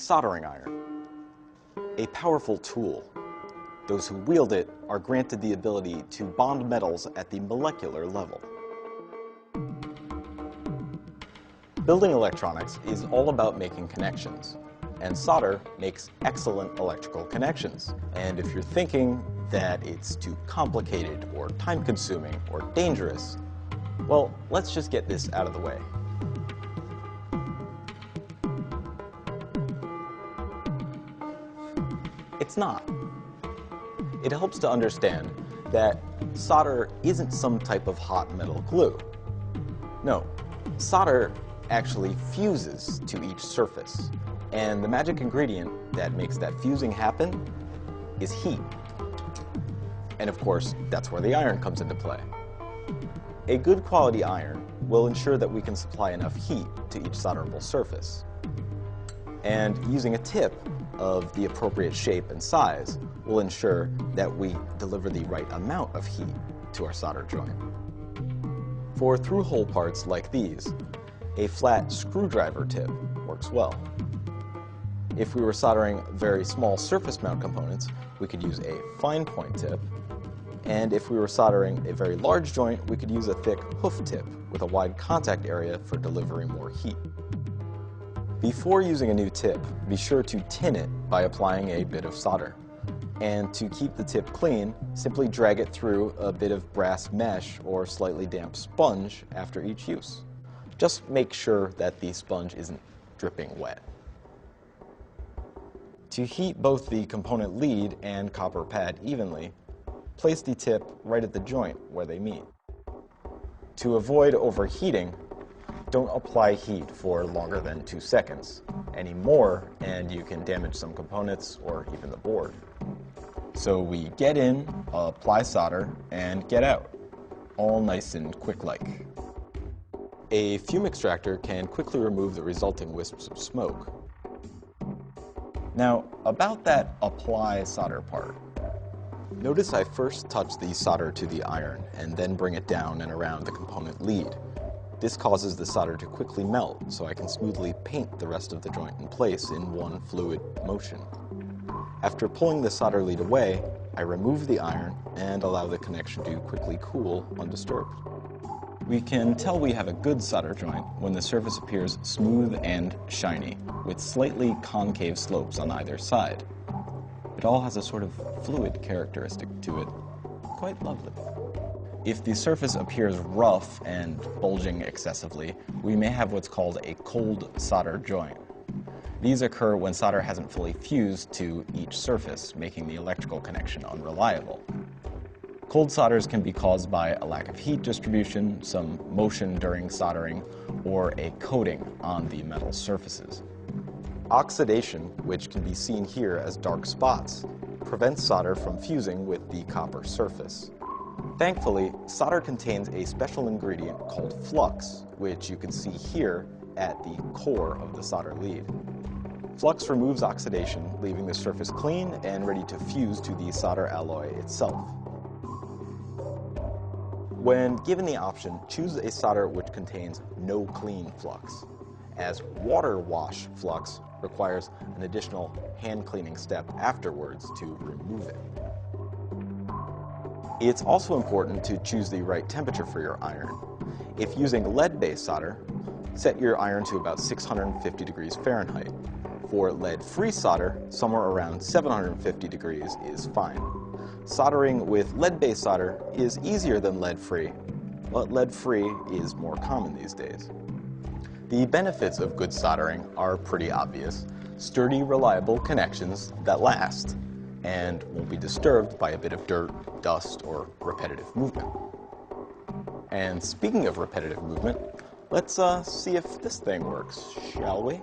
soldering iron. A powerful tool. Those who wield it are granted the ability to bond metals at the molecular level. Building electronics is all about making connections, and solder makes excellent electrical connections. And if you're thinking that it's too complicated or time-consuming or dangerous, well, let's just get this out of the way. It's not. It helps to understand that solder isn't some type of hot metal glue. No, solder actually fuses to each surface, and the magic ingredient that makes that fusing happen is heat. And of course, that's where the iron comes into play. A good quality iron will ensure that we can supply enough heat to each solderable surface. And using a tip of the appropriate shape and size will ensure that we deliver the right amount of heat to our solder joint. For through-hole parts like these, a flat screwdriver tip works well. If we were soldering very small surface mount components, we could use a fine point tip. And if we were soldering a very large joint, we could use a thick hoof tip with a wide contact area for delivering more heat. Before using a new tip, be sure to tin it by applying a bit of solder. And to keep the tip clean, simply drag it through a bit of brass mesh or slightly damp sponge after each use. Just make sure that the sponge isn't dripping wet. To heat both the component lead and copper pad evenly, place the tip right at the joint where they meet. To avoid overheating, don't apply heat for longer than 2 seconds. Any more, and you can damage some components or even the board. So we get in, apply solder, and get out. All nice and quick-like. A fume extractor can quickly remove the resulting wisps of smoke. Now, about that apply solder part. Notice I first touch the solder to the iron and then bring it down and around the component lead. This causes the solder to quickly melt, so I can smoothly paint the rest of the joint in place in one fluid motion. After pulling the solder lead away, I remove the iron and allow the connection to quickly cool undisturbed. We can tell we have a good solder joint when the surface appears smooth and shiny, with slightly concave slopes on either side. It all has a sort of fluid characteristic to it. Quite lovely. If the surface appears rough and bulging excessively, we may have what's called a cold solder joint. These occur when solder hasn't fully fused to each surface, making the electrical connection unreliable. Cold solders can be caused by a lack of heat distribution, some motion during soldering, or a coating on the metal surfaces. Oxidation, which can be seen here as dark spots, prevents solder from fusing with the copper surface. Thankfully, solder contains a special ingredient called flux, which you can see here at the core of the solder lead. Flux removes oxidation, leaving the surface clean and ready to fuse to the solder alloy itself. When given the option, choose a solder which contains no clean flux, as water wash flux requires an additional hand cleaning step afterwards to remove it. It's also important to choose the right temperature for your iron. If using lead-based solder, set your iron to about 650 degrees Fahrenheit. For lead-free solder, somewhere around 750 degrees is fine. Soldering with lead-based solder is easier than lead-free, but lead-free is more common these days. The benefits of good soldering are pretty obvious. Sturdy, reliable connections that last and won't be disturbed by a bit of dirt, dust, or repetitive movement. And speaking of repetitive movement, let's see if this thing works, shall we?